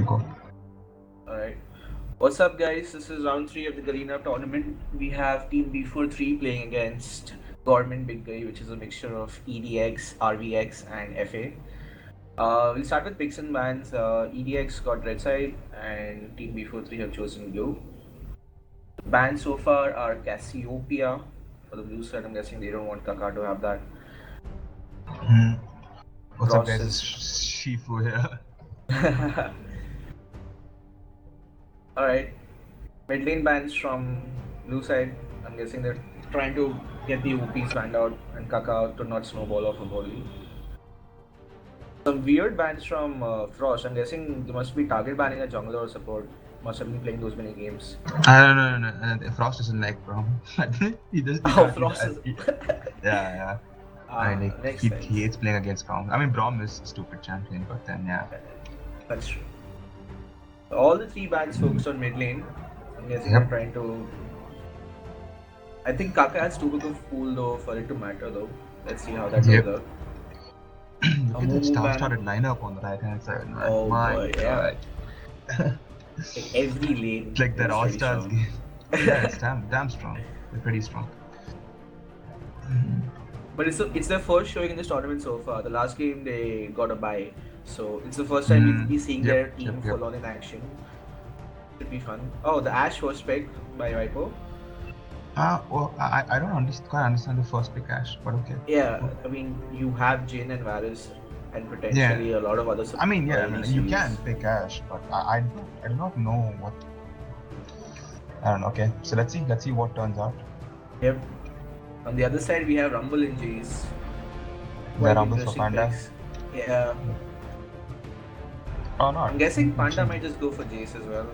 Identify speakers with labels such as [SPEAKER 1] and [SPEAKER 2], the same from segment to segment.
[SPEAKER 1] go.
[SPEAKER 2] Alright. What's up, guys? This is round 3 of the Garena tournament. We have Team B43 playing against Gormint Big Gayi, which is a mixture of EDX, RVX, and FA. We'll start with picks and bans. EDX got red side, and Team B43 have chosen blue. The bans so far are Cassiopeia for the blue side. I'm guessing they don't want Kaka to have that.
[SPEAKER 1] What's up, guys?
[SPEAKER 2] Process.
[SPEAKER 1] It's Shifu here.
[SPEAKER 2] Alright. Mid lane bans from blue side. I'm guessing they're trying to get the OPs banned out and Kaka to not snowball off of Holy. Some weird bans from Frost. I'm guessing they must be target banning a jungler or support. Must have been playing those many games.
[SPEAKER 1] No. Frost doesn't like Brom. he does.
[SPEAKER 2] Frost is.
[SPEAKER 1] Yeah. He hates playing against Brom. I mean, Brom is a stupid champion, but then yeah.
[SPEAKER 2] That's true. All the 3 bans focused on mid lane. I'm guessing they're trying to. I think Kaka has too big of pool though for it to matter though. Let's see how that goes out.
[SPEAKER 1] Look at the star-started lineup on the right-hand side. Man.
[SPEAKER 2] Oh
[SPEAKER 1] my
[SPEAKER 2] boy,
[SPEAKER 1] God.
[SPEAKER 2] Yeah. Like every lane.
[SPEAKER 1] It's like that All-Stars game. Yeah, it's damn strong. They're pretty strong.
[SPEAKER 2] But it's their first showing in this tournament so far. The last game they got a bye, so it's the first time we'll be seeing their team full on in action. Should be fun. Oh, the Ashe was picked by Vipo.
[SPEAKER 1] Well, I don't quite understand the first pick Ashe, but okay.
[SPEAKER 2] Yeah, I mean you have Jhin and Varus and potentially a lot of other.
[SPEAKER 1] I mean, you can pick Ashe, but I do not know what. I don't know. Okay, so let's see what turns out.
[SPEAKER 2] Yep. On the other side, we have Rumble and Jace.
[SPEAKER 1] The Rumble for Panda.
[SPEAKER 2] Yeah.
[SPEAKER 1] Oh no.
[SPEAKER 2] I'm guessing Panda might just go for Jace as well.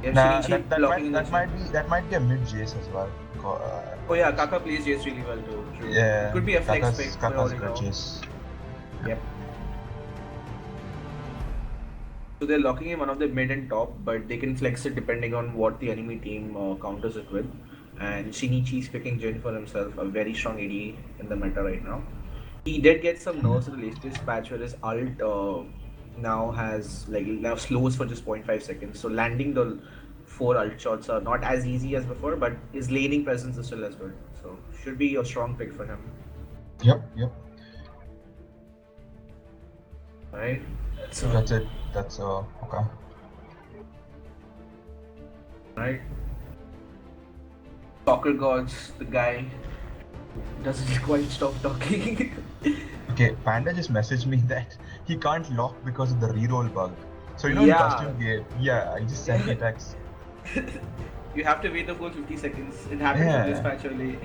[SPEAKER 1] Nah, that might be a mid Jace as well.
[SPEAKER 2] Oh yeah, Kaka plays Jace really well too. True.
[SPEAKER 1] Yeah.
[SPEAKER 2] It could be a flex pick.
[SPEAKER 1] Kaka's good Jace.
[SPEAKER 2] Yep. So they're locking in one of the mid and top, but they can flex it depending on what the enemy team counters it with. And Shinichi's picking Jhin for himself, a very strong AD in the meta right now. He did get some nerfs in the latest patch where his ult now slows for just 0.5 seconds. So landing the 4 ult shots are not as easy as before, but his laning presence is still as good. So should be a strong pick for him.
[SPEAKER 1] Yep.
[SPEAKER 2] Right.
[SPEAKER 1] So that's it. That's okay.
[SPEAKER 2] Right. Soccer gods, the guy doesn't quite stop talking.
[SPEAKER 1] Okay, Panda just messaged me that he can't lock because of the reroll bug. So in custom game, he just sent me a text.
[SPEAKER 2] You have to wait the full 50 seconds. It happened on this patch only.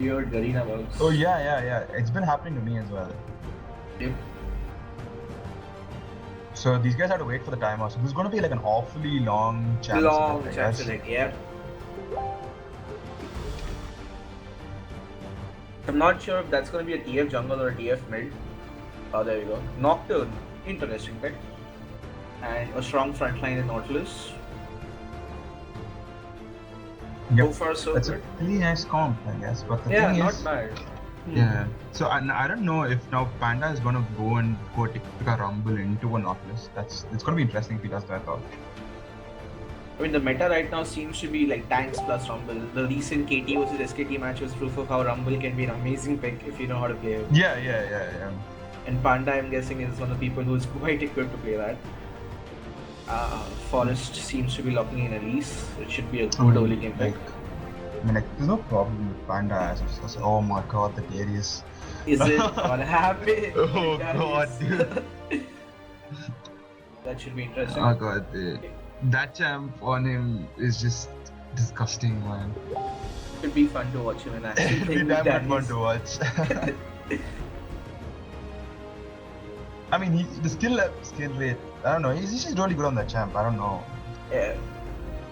[SPEAKER 2] Weird Garena bugs.
[SPEAKER 1] Oh yeah. It's been happening to me as well.
[SPEAKER 2] Yep.
[SPEAKER 1] So these guys have to wait for the timer. So this is going to be like an awfully long chance.
[SPEAKER 2] Yeah. I'm not sure if that's going to be a TF jungle or a TF mid. Oh, there you go. Nocturne, interesting pick. And a strong frontline in Nautilus.
[SPEAKER 1] Yep.
[SPEAKER 2] So far, so
[SPEAKER 1] that's
[SPEAKER 2] good.
[SPEAKER 1] A really nice comp, I guess. But the thing
[SPEAKER 2] not
[SPEAKER 1] is,
[SPEAKER 2] bad.
[SPEAKER 1] Yeah. So I don't know if now Panda is gonna go take a Rumble into a Nautilus. It's gonna be interesting if he does that though.
[SPEAKER 2] I mean, the meta right now seems to be like tanks plus Rumble. The recent KT versus SKT match was proof of how Rumble can be an amazing pick if you know how to play it.
[SPEAKER 1] Yeah.
[SPEAKER 2] And Panda, I'm guessing, is one of the people who's quite equipped to play that. Forest seems to be locking in Elise. It should be a good early game pick.
[SPEAKER 1] There's no problem with Panda as oh my god, the Darius.
[SPEAKER 2] Is it what happened?
[SPEAKER 1] Oh god, dude.
[SPEAKER 2] That should be interesting.
[SPEAKER 1] Oh god, dude. That champ on him is just disgusting, man.
[SPEAKER 2] Should be fun to watch him in action.
[SPEAKER 1] It'll be damn fun to watch. I mean, the skill rate, I don't know, he's just really good on that champ, I don't know.
[SPEAKER 2] Yeah.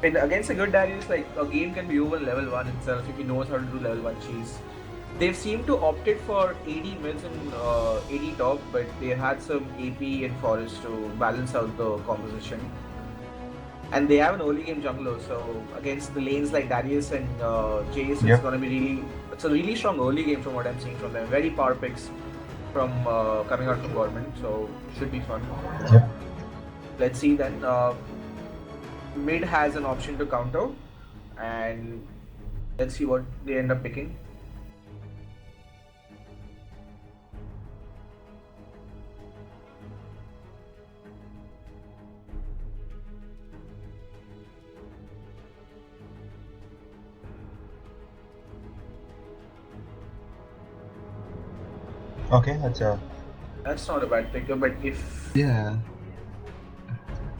[SPEAKER 2] And against a good Darius, like a game can be over level 1 itself if he knows how to do level 1 cheese. They've seemed to opted for AD mids and AD top, but they had some AP and Forest to balance out the composition. And they have an early game jungler, so against the lanes like Darius and Jace, it's going to be it's a really strong early game from what I'm seeing from them. Very power picks. from coming out from gormint, so should be fun.
[SPEAKER 1] Yep.
[SPEAKER 2] Let's see then. Mid has an option to counter, and let's see what they end up picking.
[SPEAKER 1] Okay,
[SPEAKER 2] That's not a bad pick, but if
[SPEAKER 1] yeah.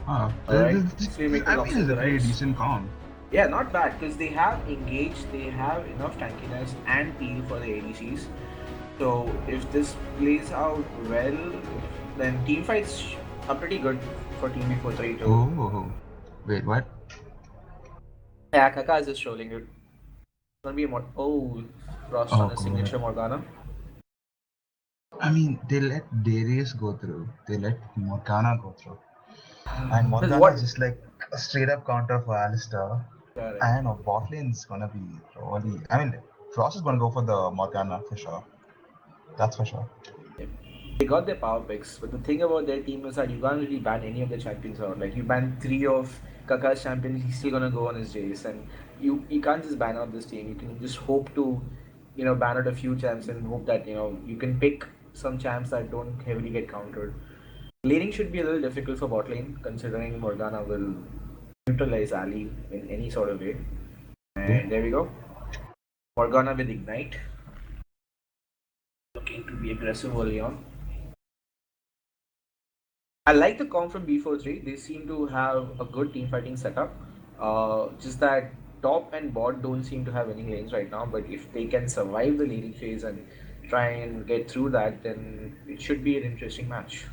[SPEAKER 2] Alright,
[SPEAKER 1] This,
[SPEAKER 2] so you make the
[SPEAKER 1] I
[SPEAKER 2] locks
[SPEAKER 1] mean,
[SPEAKER 2] with
[SPEAKER 1] it's
[SPEAKER 2] the
[SPEAKER 1] a pretty
[SPEAKER 2] rights.
[SPEAKER 1] decent comp.
[SPEAKER 2] Yeah, not bad because they have engaged, they have enough tankiness and peel for the ADCs. So if this plays out well, then team fights are pretty good for Team Before 3 too.
[SPEAKER 1] Oh, wait, what?
[SPEAKER 2] Yeah, Kaka is just trolling it. It's gonna be a Frost on
[SPEAKER 1] Oh,
[SPEAKER 2] a
[SPEAKER 1] God.
[SPEAKER 2] signature Morgana.
[SPEAKER 1] I mean, they let Darius go through. They let Morgana go through. And
[SPEAKER 2] Because
[SPEAKER 1] Morgana is
[SPEAKER 2] what?
[SPEAKER 1] just like a straight up counter for Alistair.
[SPEAKER 2] Correct.
[SPEAKER 1] I know bot lane's gonna be really. I mean, Frost is gonna go for the Morgana for sure. That's for sure.
[SPEAKER 2] They got their power picks, but the thing about their team is that you can't really ban any of the champions out. Like you ban 3 of Kaka's champions, he's still gonna go on his Jace, and you can't just ban out this team. You can just hope to, ban out a few champs and hope that you can pick some champs that don't heavily get countered. Laning should be a little difficult for bot lane, considering Morgana will neutralize Ali in any sort of way. And there we go. Morgana with Ignite. Looking to be aggressive early on. I like the comp from B43. They seem to have a good team fighting setup. Just that top and bot don't seem to have any lanes right now. But if they can survive the laning phase and try and get through that, then it should be an interesting match.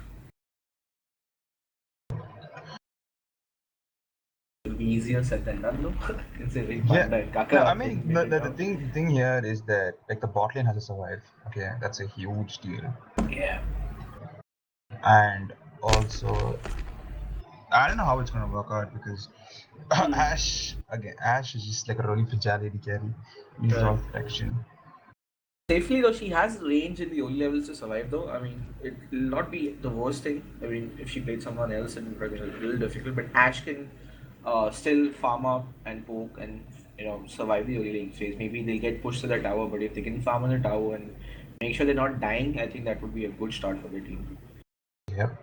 [SPEAKER 2] It'll be easier said than done, though, considering Panda and Kaka.
[SPEAKER 1] No, I
[SPEAKER 2] are
[SPEAKER 1] mean,
[SPEAKER 2] playing mid
[SPEAKER 1] the
[SPEAKER 2] right
[SPEAKER 1] thing here is that like the bot lane has to survive. Okay, that's a huge deal.
[SPEAKER 2] now. Yeah.
[SPEAKER 1] And also, I don't know how it's gonna work out because Ash is just like a really fragile AD carry. Needs a lot of protection.
[SPEAKER 2] Safely though, she has range in the OE levels to survive though. I mean, it will not be the worst thing. I mean, if she played someone else, it would have been a little difficult. But Ash can still farm up and poke and survive the early lane phase. Maybe they'll get pushed to the tower, but if they can farm on the tower and make sure they're not dying, I think that would be a good start for the team.
[SPEAKER 1] Yep.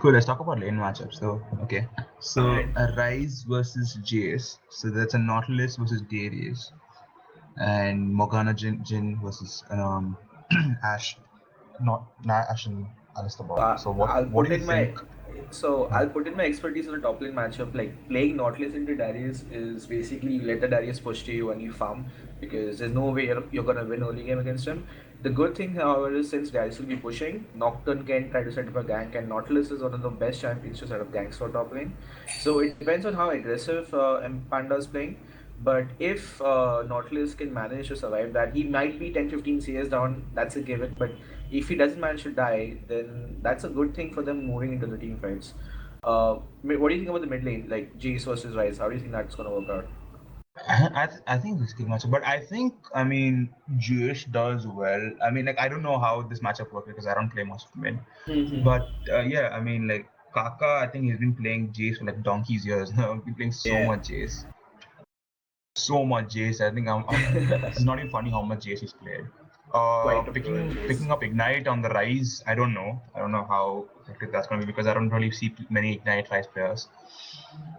[SPEAKER 1] Cool. Let's talk about lane matchups though. Okay. So
[SPEAKER 2] Alright.
[SPEAKER 1] a Rise versus Jace. So that's a Nautilus versus Darius, and Morgana Jin versus Ash. Not Ash and Alistair bot. So
[SPEAKER 2] I'll
[SPEAKER 1] what
[SPEAKER 2] put
[SPEAKER 1] do you
[SPEAKER 2] in my
[SPEAKER 1] think?
[SPEAKER 2] I'll put in my expertise on the top lane matchup. Like playing Nautilus into Darius is basically you let the Darius push to you and you farm because there's no way you're gonna win early game against him. The good thing, however, is since Darius will be pushing, Nocturne can try to set up a gank, and Nautilus is one of the best champions to set up ganks for top lane. So it depends on how aggressive Panda is playing. But if Nautilus can manage to survive that, he might be 10-15 CS down, that's a given. But if he doesn't manage to die, then that's a good thing for them moving into the team fights. What do you think about the mid lane, like Jace versus Rise? How do you think that's going to work out?
[SPEAKER 1] I think this good matchup, but I mean Jewish does well. I mean, like I don't know how this matchup works because I don't play much of mid. But yeah, I mean like Kaka, I think he's been playing Jace for like donkey's years now. He's been playing so
[SPEAKER 2] Yeah.
[SPEAKER 1] much Jace. So much Jace. I think it's not even funny how much Jace he's played.
[SPEAKER 2] Quite a pro in
[SPEAKER 1] Picking
[SPEAKER 2] Jace.
[SPEAKER 1] up Ignite on the Rise, I don't know. I don't know how effective that's going to be because I don't really see many Ignite Rise players.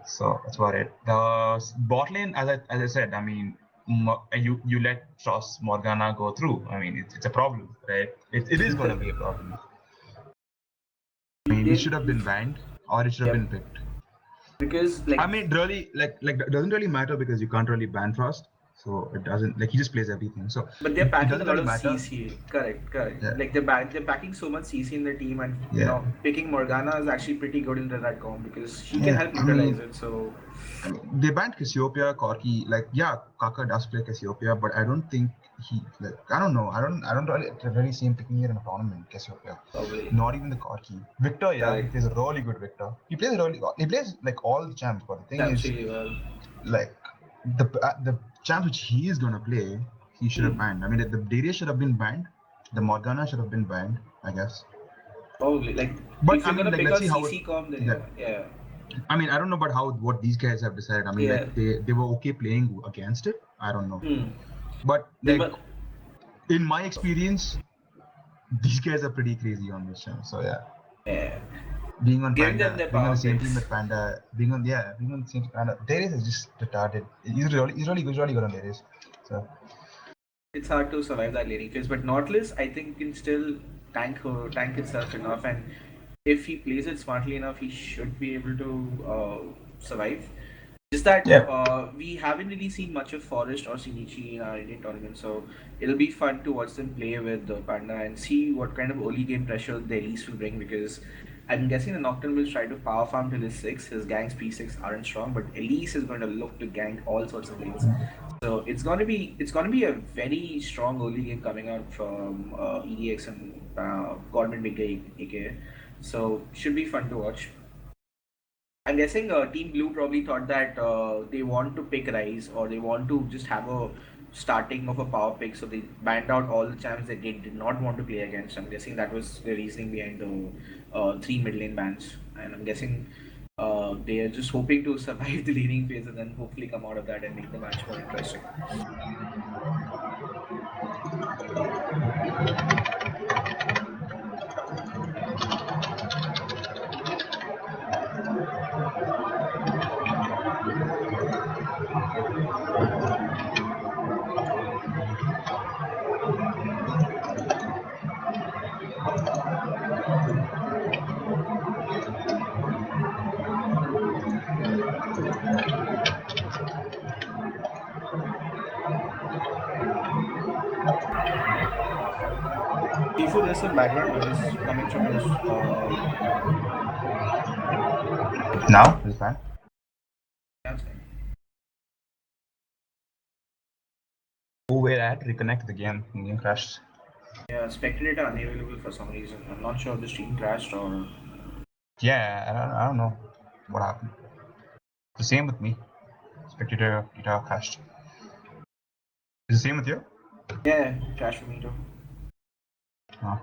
[SPEAKER 1] So that's about it. The bot lane, as I said, I mean, you let Frost Morgana go through. I mean, it's a problem, right? It is going to be a problem. I mean, it should have been banned or it should have
[SPEAKER 2] Yep.
[SPEAKER 1] been picked.
[SPEAKER 2] Because
[SPEAKER 1] I mean, it really it doesn't really matter because you can't really ban Frost, so it doesn't he just plays everything. So
[SPEAKER 2] but they're
[SPEAKER 1] it
[SPEAKER 2] packing a
[SPEAKER 1] doesn't
[SPEAKER 2] lot
[SPEAKER 1] really
[SPEAKER 2] of
[SPEAKER 1] matter.
[SPEAKER 2] CC. Correct.
[SPEAKER 1] Yeah,
[SPEAKER 2] Like they're packing so much CC in the team, and
[SPEAKER 1] yeah,
[SPEAKER 2] picking Morgana is actually pretty good into that comp because she can
[SPEAKER 1] yeah.
[SPEAKER 2] help neutralize it. So
[SPEAKER 1] I mean, they banned Cassiopeia, Corki. Like, yeah, Kaka does play Cassiopeia, but I don't think I don't know. I don't really see him picking it in a tournament. Cassiopeia.
[SPEAKER 2] Probably.
[SPEAKER 1] Not even the Corki. Victor, yeah, he
[SPEAKER 2] Correct.
[SPEAKER 1] plays a really good Victor. He plays like all the champs. But the thing
[SPEAKER 2] That's
[SPEAKER 1] is,
[SPEAKER 2] really well.
[SPEAKER 1] like the champs which he is gonna play, he should have banned. I mean, the Darius should have been banned. The Morgana should have been banned, I guess.
[SPEAKER 2] Probably. Like,
[SPEAKER 1] But
[SPEAKER 2] if
[SPEAKER 1] I
[SPEAKER 2] you're
[SPEAKER 1] mean,
[SPEAKER 2] gonna
[SPEAKER 1] like,
[SPEAKER 2] pick
[SPEAKER 1] let's
[SPEAKER 2] a
[SPEAKER 1] see how
[SPEAKER 2] CC comp, then
[SPEAKER 1] that.
[SPEAKER 2] yeah.
[SPEAKER 1] I mean, I don't know about what these guys have decided. I mean,
[SPEAKER 2] Yeah.
[SPEAKER 1] like they were okay playing against it. I don't know,
[SPEAKER 2] Hmm.
[SPEAKER 1] but
[SPEAKER 2] They
[SPEAKER 1] like
[SPEAKER 2] must.
[SPEAKER 1] in my experience, these guys are pretty crazy on this channel. So yeah,
[SPEAKER 2] Yeah.
[SPEAKER 1] being on
[SPEAKER 2] Giving them
[SPEAKER 1] Panda,
[SPEAKER 2] their
[SPEAKER 1] being on
[SPEAKER 2] power
[SPEAKER 1] the same team
[SPEAKER 2] picks.
[SPEAKER 1] with Panda, being on the same Panda. Darius is just retarded. He's really good on Darius. So
[SPEAKER 2] It's hard to survive that laning phase, but Nautilus, I think, can still tank itself enough, and if he plays it smartly enough, he should be able to survive. Just that
[SPEAKER 1] yeah.
[SPEAKER 2] we haven't really seen much of Forest or Shinichi in our Indian tournament, so it'll be fun to watch them play with Panda and see what kind of early game pressure the Elise will bring, because I'm guessing the Nocturne will try to power farm till his 6. His ganks P6 aren't strong, but Elise is going to look to gank all sorts of lanes. So it's gonna be a very strong early game coming out from EDX and Gormint Big Gayi, aka. So should be fun to watch. I'm guessing Team Blue probably thought that they want to pick Rise, or they want to just have a starting of a power pick, so they banned out all the champs that they did not want to play against. I'm guessing that was the reasoning behind the 3 mid lane bans, and I'm guessing they are just hoping to survive the laning phase and then hopefully come out of that and make the match more interesting. Tifu, there's some background noise coming from your.
[SPEAKER 1] Now is fine. Oh wait, I had to reconnect the game. The game crashed.
[SPEAKER 2] Yeah, spectator unavailable for some reason. I'm not sure if the stream crashed or.
[SPEAKER 1] Yeah, I don't know what happened. The same with me. Spectator data crashed. Is the same with you?
[SPEAKER 2] Yeah, crashed for me too.
[SPEAKER 1] Oh.